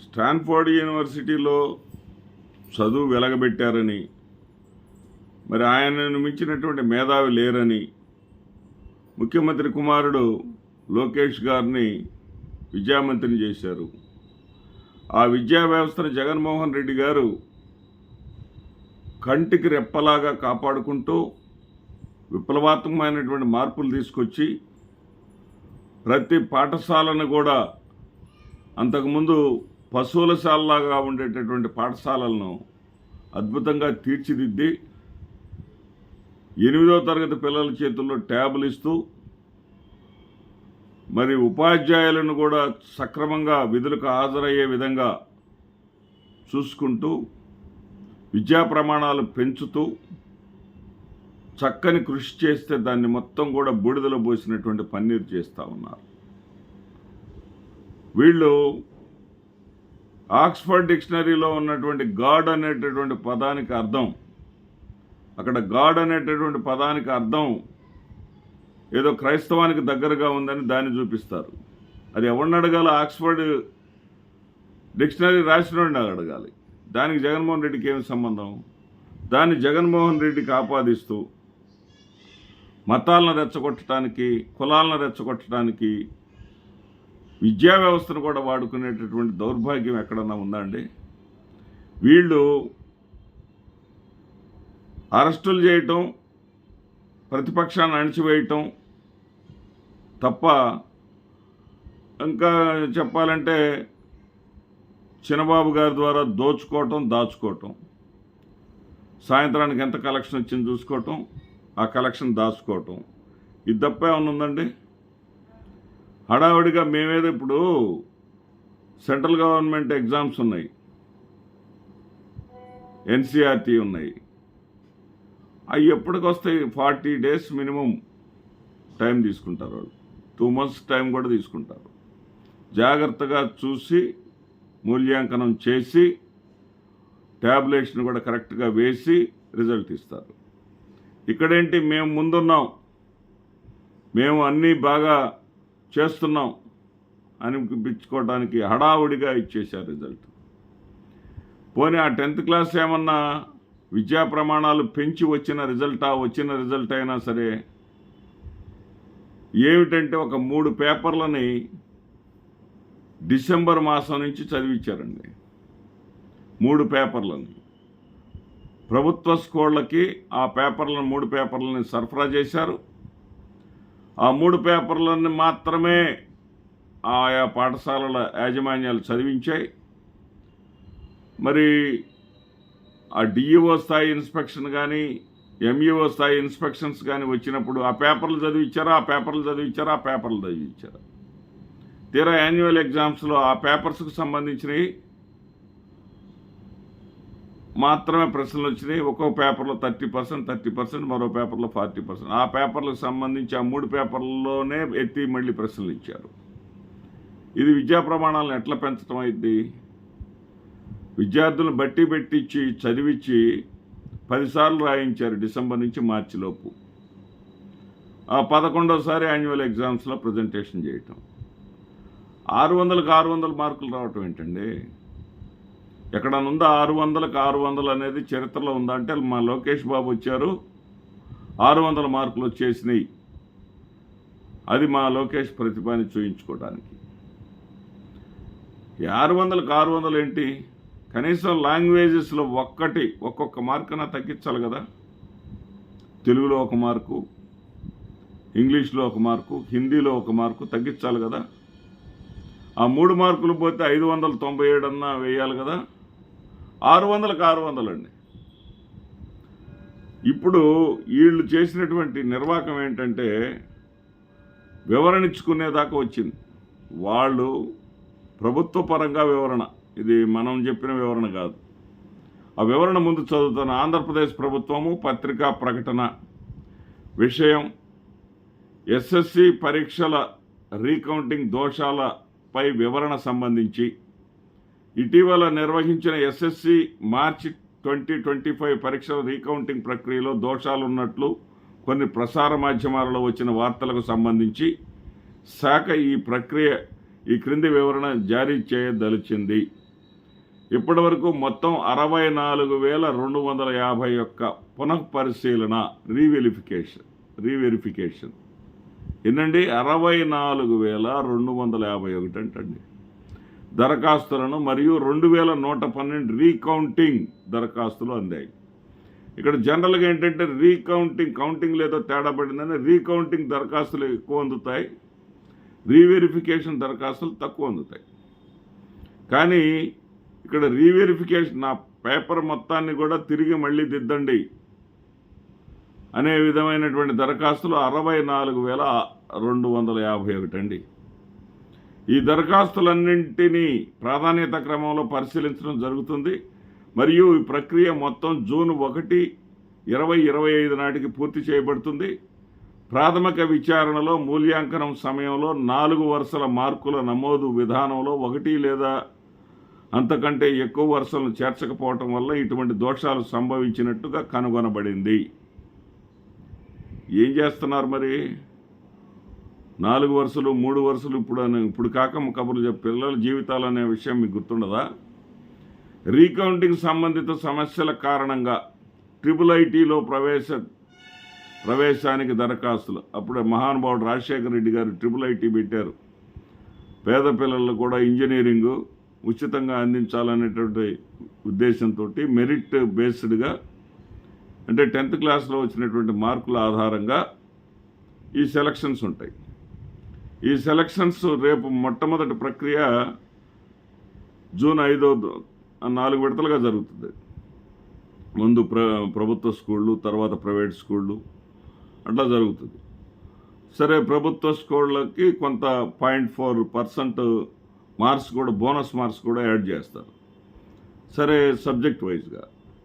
Stanford యూనివర్సిటీలో చదువు వెలగబెట్టారని, మరి ఆయనను మించినటువంటి మేధావి లేరని ముఖ్యమంత్రి కుమారుడు లోకేష్ గారిని విద్యామంత్రిని చేశారు. ఆ విద్యా వ్యవస్థను జగన్మోహన్ రెడ్డి గారు కంటికి రెప్పలాగా కాపాడుకుంటూ విప్లవాత్మకమైనటువంటి మార్పులు తీసుకొచ్చి ప్రతి పాఠశాలను కూడా అంతకుముందు పశువులశాలలాగా ఉండేటటువంటి పాఠశాలలను అద్భుతంగా తీర్చిదిద్ది 8వ తరగతి పిల్లల చేతుల్లో ట్యాబులు ఇస్తూ మరి ఉపాధ్యాయులను కూడా సక్రమంగా విధులకు హాజరయ్యే విధంగా చూసుకుంటూ విద్యా ప్రమాణాలు పెంచుతూ చక్కని కృషి చేస్తే దాన్ని మొత్తం కూడా బూడిదలో పోసినటువంటి పన్నీరు చేస్తూ ఉన్నారు. వీళ్ళు ఆక్స్ఫర్డ్ డిక్షనరీలో ఉన్నటువంటి గాడ్ అనేటటువంటి పదానికి అర్థం, అక్కడ గాడ్ అనేటటువంటి పదానికి అర్థం ఏదో క్రైస్తవానికి దగ్గరగా ఉందని దాన్ని చూపిస్తారు. అది ఎవరిని అడగాలి? ఆక్స్ఫర్డ్ డిక్షనరీ రాసినోడిని అడగాలి. దానికి జగన్మోహన్ రెడ్డికి ఏమి సంబంధం? దాన్ని జగన్మోహన్ రెడ్డికి ఆపాదిస్తూ మతాలను రెచ్చగొట్టడానికి, కులాలను రెచ్చగొట్టడానికి విద్యా వ్యవస్థను కూడా వాడుకునేటటువంటి దౌర్భాగ్యం ఎక్కడన్నా ఉందా అండి? వీళ్ళు అరెస్టులు చేయటం, ప్రతిపక్షాన్ని అణిచివేయటం తప్ప ఇంకా చెప్పాలంటే చిన్నబాబు గారి ద్వారా దోచుకోవటం, దాచుకోవటం, సాయంత్రానికి ఎంత కలెక్షన్ వచ్చింది చూసుకోవటం, ఆ కలెక్షన్ దాచుకోవటం, ఇది తప్ప ఏమైనా ఉందండి? హడావుడిగా మేమేదో ఇప్పుడు సెంట్రల్ గవర్నమెంట్ ఎగ్జామ్స్ ఉన్నాయి, ఎన్సీఆర్టీ ఉన్నాయి, అవి ఎప్పటికొస్తాయి? 40 days మినిమం టైం తీసుకుంటారు వాళ్ళు. 2 months టైం కూడా తీసుకుంటారు. జాగ్రత్తగా చూసి మూల్యాంకనం చేసి ట్యాబ్లెట్స్ని కూడా కరెక్ట్గా వేసి రిజల్ట్ ఇస్తారు. ఇక్కడేంటి, మేము ముందున్నాం, మేము అన్నీ బాగా చేస్తున్నాం అని పిచ్చుకోవడానికి హడావుడిగా ఇచ్చేశారు రిజల్ట్. పోనీ ఆ 10th క్లాస్ ఏమన్నా విద్యా ప్రమాణాలు పెంచి వచ్చిన రిజల్ట్ అయినా సరే ఏమిటంటే ఒక 3 పేపర్లని డిసెంబర్ మాసం నుంచి చదివించారండి. 3 పేపర్లని ప్రభుత్వ స్కూళ్ళకి ఆ పేపర్లను 3 పేపర్లని సరఫరా చేశారు. ఆ 3 పేపర్లను మాత్రమే ఆయా పాఠశాలల యాజమాన్యాలు చదివించాయి. మరి ఆ డిఈఓ స్థాయి ఇన్స్పెక్షన్ కానీ ఎంఈఓ స్థాయి ఇన్స్పెక్షన్స్ కానీ వచ్చినప్పుడు ఆ పేపర్లు చదివించారా? తీరా యాన్యువల్ ఎగ్జామ్స్లో ఆ పేపర్స్కి సంబంధించినవి మాత్రమే ప్రశ్నలు వచ్చినాయి. ఒక్కో పేపర్లో 30%, మరో పేపర్లో 40%. ఆ పేపర్లకు సంబంధించి ఆ 3 పేపర్లలోనే ఎత్తి మళ్ళీ ప్రశ్నలు ఇచ్చారు. ఇది విద్యా ప్రమాణాలను ఎట్లా పెంచడం అయింది? విద్యార్థులను బట్టి పెట్టించి చదివించి 10 సార్లు రాయించారు డిసెంబర్ నుంచి మార్చిలోపు. ఆ 11వ సారి యాన్యువల్ ఎగ్జామ్స్లో ప్రజెంటేషన్ చేయటం. 600కి 600 మార్కులు రావటం ఏంటండి? ఎక్కడనుందా 600కి 600 అనేది చరిత్రలో ఉందా అంటే మా లోకేష్ బాబు వచ్చారు, 600 మార్కులు వచ్చేసినాయి. అది మా లోకేష్ ప్రతిభని చూయించుకోవడానికి. 600కి 600 ఏంటి? కనీసం లాంగ్వేజెస్లో ఒక్కొక్క మార్కున తగ్గించాలి కదా. తెలుగులో 1 మార్కు, ఇంగ్లీష్లో 1 మార్కు, హిందీలో 1 మార్కు తగ్గించాలి కదా. ఆ 3 మార్కులు పోతే 597 అన్నా వేయాలి కదా. 600కి 600 అండి. ఇప్పుడు వీళ్ళు చేసినటువంటి నిర్వాహకం ఏంటంటే వివరణ ఇచ్చుకునేదాకా వచ్చింది. వాళ్ళు ప్రభుత్వ పరంగా వివరణ, ఇది మనం చెప్పిన వివరణ కాదు. ఆ వివరణ ముందు చదువుతున్న ఆంధ్రప్రదేశ్ ప్రభుత్వము పత్రికా ప్రకటన విషయం ఎస్ఎస్సి పరీక్షల రీకౌంటింగ్ దోషాలపై వివరణ సంబంధించి ఇటీవల నిర్వహించిన ఎస్ఎస్సి మార్చి 2025 పరీక్షల రీకౌంటింగ్ ప్రక్రియలో దోషాలున్నట్లు కొన్ని ప్రసార మాధ్యమాలలో వచ్చిన వార్తలకు సంబంధించి శాఖ ఈ క్రింది వివరణ జారీ చేయదలిచింది. ఇప్పటి వరకు మొత్తం 64,251 పునఃపరిశీలన రీవెరిఫికేషన్ ఎన్నండి 64,251 అంటండి దరఖాస్తులను మరియు 2,112 రీకౌంటింగ్ దరఖాస్తులు అందాయి. ఇక్కడ జనరల్గా ఏంటంటే కౌంటింగ్ లేదో తేడా పడిందని రీకౌంటింగ్ దరఖాస్తులు ఎక్కువ అందుతాయి, రీవెరిఫికేషన్ దరఖాస్తులు తక్కువ అందుతాయి. కానీ ఇక్కడ రీవెరిఫికేషన్ నా పేపర్ మొత్తాన్ని కూడా తిరిగి మళ్ళీ దిద్దండి అనే విధమైనటువంటి దరఖాస్తులు 64,251 అండి. ఈ దరఖాస్తులన్నింటినీ ప్రాధాన్యత క్రమంలో పరిశీలించడం జరుగుతుంది మరియు ఈ ప్రక్రియ మొత్తం జూన్ 1, 2025 నాటికి పూర్తి చేయబడుతుంది. ప్రాథమిక విచారణలో మూల్యాంకనం సమయంలో 4 వరుసల మార్కుల నమోదు విధానంలో 1 లేదా అంతకంటే ఎక్కువ వరుసలను చేర్చకపోవటం వల్ల ఇటువంటి దోషాలు సంభవించినట్టుగా కనుగొనబడింది. ఏం చేస్తున్నారు మరి? 4 వరుసలు 3 వరుసలు ఇప్పుడు కాక కబుర్లు చెప్పి పిల్లల జీవితాలు అనే విషయం మీకు గుర్తుండదా? రీకౌంటింగ్ సంబంధిత సమస్యల కారణంగా IIITలో ప్రవేశానికి దరఖాస్తులు అప్పుడే మహానుభావుడు రాజశేఖర రెడ్డి గారు IIIT పెట్టారు. పేద పిల్లలు కూడా ఇంజనీరింగు ఉచితంగా అందించాలనేటువంటి ఉద్దేశంతో మెరిట్ బేస్డ్గా అంటే 10th క్లాస్లో వచ్చినటువంటి మార్కుల ఆధారంగా ఈ సెలక్షన్స్ ఉంటాయి. ఈ సెలక్షన్స్ రేపు మొట్టమొదటి ప్రక్రియ జూన్ 5 4 విడతలుగా జరుగుతుంది. ముందు ప్రభుత్వ స్కూళ్ళు, తర్వాత ప్రైవేట్ స్కూళ్ళు అట్లా జరుగుతుంది. సరే, ప్రభుత్వ స్కూళ్ళకి కొంత 0.4% మార్క్స్ కూడా బోనస్ మార్క్స్ కూడా యాడ్ చేస్తారు. సరే, సబ్జెక్ట్ వైజ్గా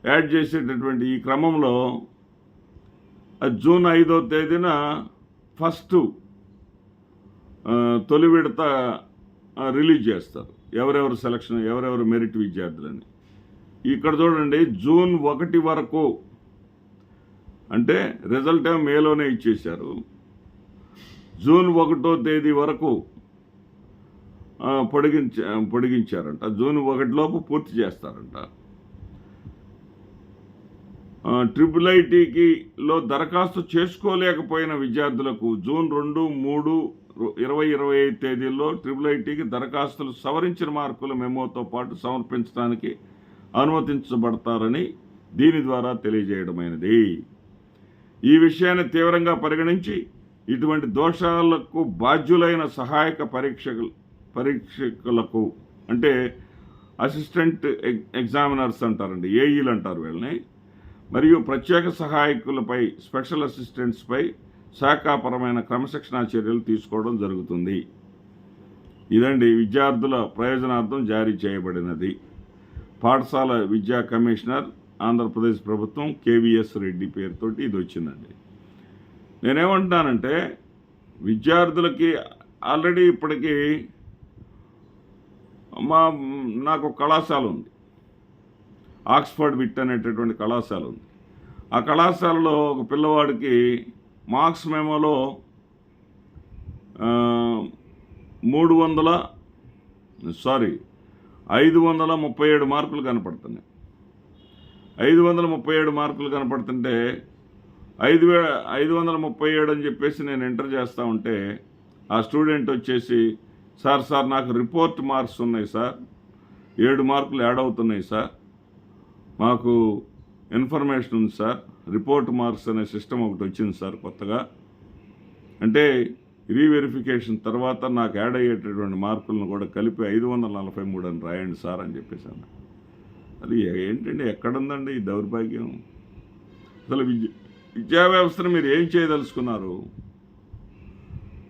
యాడ్ చేసేటటువంటి ఈ క్రమంలో జూన్ 5వ తేదీన ఫస్ట్ తొలి విడత రిలీజ్ చేస్తారు. ఎవరెవరు మెరిట్ విద్యార్థులని. ఇక్కడ చూడండి, జూన్ 1 వరకు అంటే రిజల్ట్ మేలోనే ఇచ్చేశారు. జూన్ 1వ తేదీ వరకు పొడిగించారంట. జూన్ 1 లోపు పూర్తి చేస్తారంట. IIITలో దరఖాస్తు చేసుకోలేకపోయిన విద్యార్థులకు జూన్ 2, 3, 2025 తేదీల్లో IIITకి దరఖాస్తులు సవరించిన మార్కుల మెమోతో పాటు సమర్పించడానికి అనుమతించబడతారని దీని ద్వారా తెలియజేయడమైనది. ఈ విషయాన్ని తీవ్రంగా పరిగణించి ఇటువంటి దోషాలకు బాధ్యులైన సహాయక పరీక్షకులకు అంటే అసిస్టెంట్ ఎగ్జామినర్స్ అంటారండి, ఏఈలు అంటారు వీళ్ళని, మరియు ప్రత్యేక సహాయకులపై స్పెషల్ అసిస్టెంట్స్పై శాఖాపరమైన క్రమశిక్షణా చర్యలు తీసుకోవడం జరుగుతుంది. ఇదండి విద్యార్థుల ప్రయోజనార్థం జారీ చేయబడినది. పాఠశాల విద్యా కమిషనర్ ఆంధ్రప్రదేశ్ ప్రభుత్వం KVS రెడ్డి పేరుతోటి ఇది వచ్చిందండి. నేనేమంటున్నానంటే విద్యార్థులకి ఆల్రెడీ ఇప్పటికీ నాకు కళాశాల ఉంది, ఆక్స్ఫర్డ్ విట్ అనేటటువంటి కళాశాల ఉంది. ఆ కళాశాలలో ఒక పిల్లవాడికి మార్క్స్ మెమోలో 537 మార్కులు కనపడుతున్నాయి. 537 మార్కులు కనపడుతుంటే 537 అని చెప్పేసి నేను ఎంటర్ చేస్తూ ఉంటే ఆ స్టూడెంట్ వచ్చేసి సార్ నాకు రిపోర్ట్ మార్క్స్ ఉన్నాయి సార్, 7 మార్కులు యాడ్ అవుతున్నాయి సార్, మాకు ఇన్ఫర్మేషన్ ఉంది సార్, రిపోర్ట్ మార్క్స్ అనే సిస్టమ్ ఒకటి వచ్చింది సార్ కొత్తగా, అంటే రీవెరిఫికేషన్ తర్వాత నాకు యాడ్ అయ్యేటటువంటి మార్కులను కూడా కలిపి 543 అని రాయండి సార్ అని చెప్పేసాను. అది ఏంటండి, ఎక్కడుందండి ఈ దౌర్భాగ్యం? అసలు విద్యా వ్యవస్థను మీరు ఏం చేయదలుచుకున్నారు?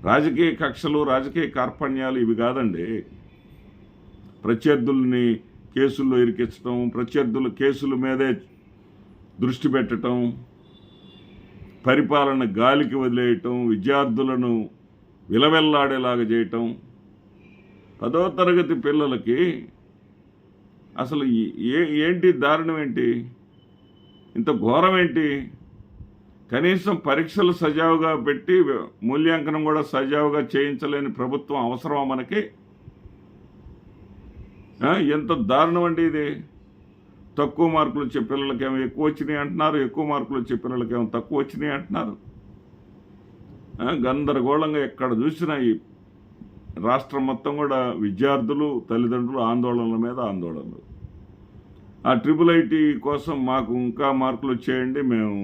రాజకీయ కక్షలు, రాజకీయ కార్పణ్యాలు ఇవి కాదండి. ప్రత్యర్థుల్ని కేసుల్లో ఇరికించడం, ప్రత్యర్థుల కేసుల మీదే దృష్టి పెట్టడం, పరిపాలన గాలికి వదిలేయటం, విద్యార్థులను విలవెల్లాడేలాగా చేయటం. 10వ తరగతి పిల్లలకి అసలు ఏంటి దారుణం ఏంటి, ఇంత ఘోరం ఏంటి? కనీసం పరీక్షలు సజావుగా పెట్టి మూల్యాంకనం కూడా సజావుగా చేయించలేని ప్రభుత్వం అవసరమా మనకి? ఎంత దారుణం అండి ఇది. తక్కువ మార్కులు వచ్చే పిల్లలకేమో ఎక్కువ వచ్చినాయి అంటున్నారు, ఎక్కువ మార్కులు వచ్చే పిల్లలకేమో తక్కువ వచ్చినాయి అంటున్నారు. గందరగోళంగా ఎక్కడ చూసినా ఈ రాష్ట్రం మొత్తం కూడా విద్యార్థులు, తల్లిదండ్రులు ఆందోళనల మీద ఆందోళనలు. ఆ IIIT కోసం మాకు ఇంకా మార్కులు వచ్చేయండి, మేము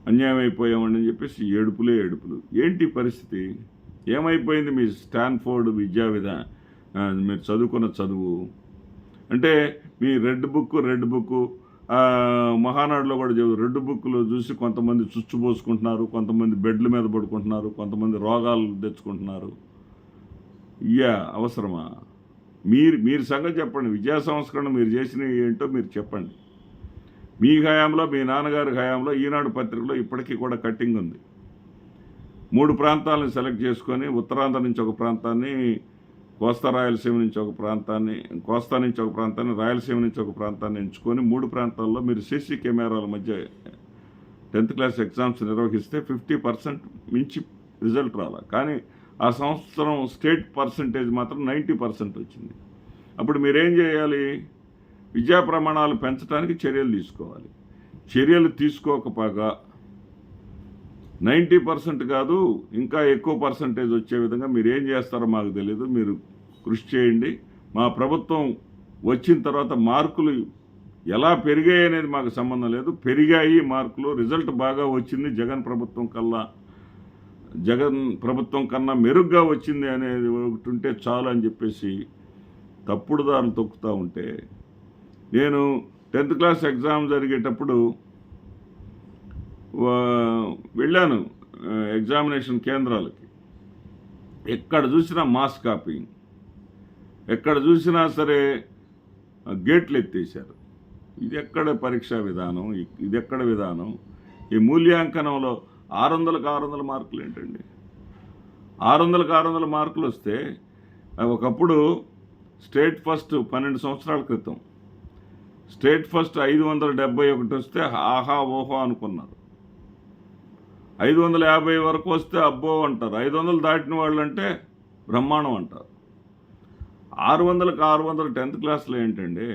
అన్యాయం అయిపోయామండి అని చెప్పేసి ఏడుపులే ఏడుపులు. ఏంటి పరిస్థితి? ఏమైపోయింది మీ స్టాన్ఫోర్డ్ విద్యా మీరు చదువుకున్న చదువు? అంటే మీ రెడ్ బుక్ మహానాడులో కూడా రెడ్ బుక్లో చూసి కొంతమంది చుచ్చుపోసుకుంటున్నారు, కొంతమంది బెడ్ల మీద పడుకుంటున్నారు, కొంతమంది రోగాలు తెచ్చుకుంటున్నారు. అవసరమా? మీరు సంగతి చెప్పండి. విద్యా సంస్కరణ మీరు చేసినవి ఏంటో మీరు చెప్పండి. మీ హయాంలో, మీ నాన్నగారి హయాంలో ఈనాడు పత్రికలో ఇప్పటికీ కూడా కట్టింగ్ ఉంది. 3 ప్రాంతాలను సెలెక్ట్ చేసుకొని ఉత్తరాంధ్ర నుంచి ఒక ప్రాంతాన్ని, కోస్తా రాయలసీమ నుంచి ఒక ప్రాంతాన్ని, రాయలసీమ నుంచి ఒక ప్రాంతాన్ని ఎంచుకొని 3 ప్రాంతాల్లో మీరు CC కెమెరాల మధ్య 10th క్లాస్ ఎగ్జామ్స్ నిర్వహిస్తే 50% మించి రిజల్ట్ రాలా. కానీ ఆ సంవత్సరం స్టేట్ పర్సంటేజ్ మాత్రం 90% వచ్చింది. అప్పుడు మీరేం చేయాలి? విద్యా ప్రమాణాలు పెంచడానికి చర్యలు తీసుకోవాలి. చర్యలు తీసుకోకపోగా 90% కాదు ఇంకా ఎక్కువ పర్సంటేజ్ వచ్చే విధంగా మీరు ఏం చేస్తారో మాకు తెలియదు. మీరు కృషి చేయండి. మా ప్రభుత్వం వచ్చిన తర్వాత మార్కులు ఎలా పెరిగాయి అనేది మాకు సంబంధం లేదు. పెరిగాయి మార్కులు, రిజల్ట్ బాగా వచ్చింది, జగన్ ప్రభుత్వం కన్నా మెరుగ్గా వచ్చింది అనేది ఒకటి ఉంటే చాలు అని చెప్పేసి తప్పుడు దారులు తొక్కుతూ ఉంటే, నేను 10th క్లాస్ ఎగ్జామ్ జరిగేటప్పుడు వెళ్ళాను ఎగ్జామినేషన్ కేంద్రాలకి. ఎక్కడ చూసినా మాస్ కాపీయింగ్, ఎక్కడ చూసినా సరే గేట్లు ఎత్తేసారు. ఇది ఎక్కడ పరీక్షా విధానం? ఇది ఎక్కడ విధానం? ఈ మూల్యాంకనంలో 600కి 600 మార్కులు ఏంటండి? 600కి 600 మార్కులు వస్తే, ఒకప్పుడు స్టేట్ ఫస్ట్ 12 సంవత్సరాల క్రితం స్టేట్ ఫస్ట్ 571 వస్తే ఆహా ఓహో అనుకున్నారు. 550 వరకు వస్తే అబ్బో అంటారు. 500 దాటిన వాళ్ళు అంటే బ్రహ్మాండం అంటారు. 600కి 600 10th క్లాస్లో ఏంటండి?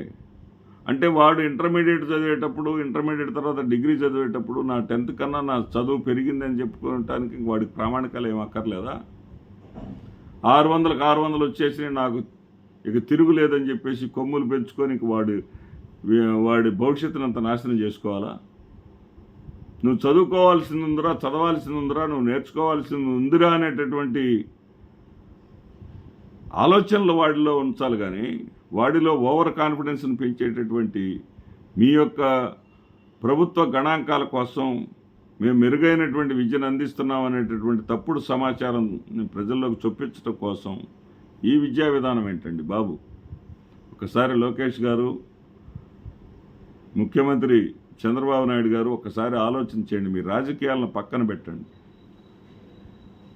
అంటే వాడు ఇంటర్మీడియట్ చదివేటప్పుడు, ఇంటర్మీడియట్ తర్వాత డిగ్రీ చదివేటప్పుడు నా 10th కన్నా నా చదువు పెరిగిందని చెప్పుకోవటానికి వాడికి ప్రామాణికాలు ఏం అక్కర్లేదా? 600కి 600 వచ్చేసి నాకు ఇక తిరుగులేదని చెప్పేసి కొమ్ములు పెంచుకొని ఇంక వాడి భవిష్యత్తును అంత నాశనం చేసుకోవాలా? నువ్వు చదువుకోవాల్సింది ఉందిరా, చదవాల్సింది ఉందిరా, నువ్వు నేర్చుకోవాల్సింది ఉందిరా అనేటటువంటి ఆలోచనలు వాడిలో ఉంచాలి. కానీ వాడిలో ఓవర్ కాన్ఫిడెన్స్ని పెంచేటటువంటి మీ యొక్క ప్రభుత్వ గణాంకాల కోసం మేము మెరుగైనటువంటి విద్యను అందిస్తున్నాం అనేటటువంటి తప్పుడు సమాచారం ప్రజల్లోకి చొప్పించడం కోసం ఈ విద్యా విధానం ఏంటండి బాబు? ఒకసారి లోకేష్ గారు, ముఖ్యమంత్రి చంద్రబాబు నాయుడు గారు ఒకసారి ఆలోచించండి. మీ రాజకీయాలను పక్కన పెట్టండి.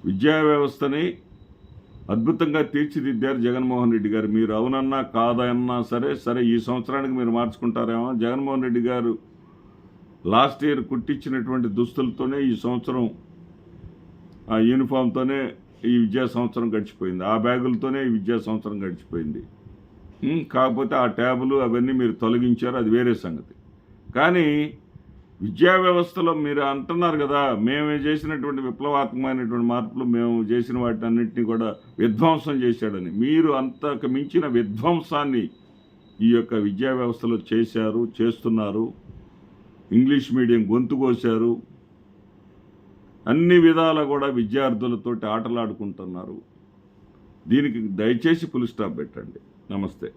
విద్యా వ్యవస్థని అద్భుతంగా తీర్చిదిద్దారు జగన్మోహన్ రెడ్డి గారు. మీరు అవునన్నా కాదన్నా సరే ఈ సంవత్సరానికి మీరు మార్చుకుంటారేమో. జగన్మోహన్ రెడ్డి గారు లాస్ట్ ఇయర్ కుట్టించినటువంటి దుస్తులతోనే ఈ సంవత్సరం, ఆ యూనిఫామ్తోనే ఈ విద్యా సంవత్సరం గడిచిపోయింది. ఆ బ్యాగులతోనే ఈ విద్యా సంవత్సరం గడిచిపోయింది. కాకపోతే ఆ ట్యాబులు అవన్నీ మీరు తొలగించారు, అది వేరే సంగతి. కానీ విద్యా వ్యవస్థలో మీరు అంటున్నారు కదా, మేము చేసినటువంటి విప్లవాత్మకమైనటువంటి మార్పులు, మేము చేసిన వాటిని అన్నింటినీ కూడా విధ్వంసం చేశాడని. మీరు అంతకు మించిన విధ్వంసాన్ని ఈ యొక్క విద్యా వ్యవస్థలో చేస్తున్నారు. ఇంగ్లీష్ మీడియం గొంతు కోశారు. అన్ని విధాలా కూడా విద్యార్థులతోటి ఆటలాడుకుంటున్నారు. దీనికి దయచేసి ఫుల్ స్టాప్ పెట్టండి. నమస్తే.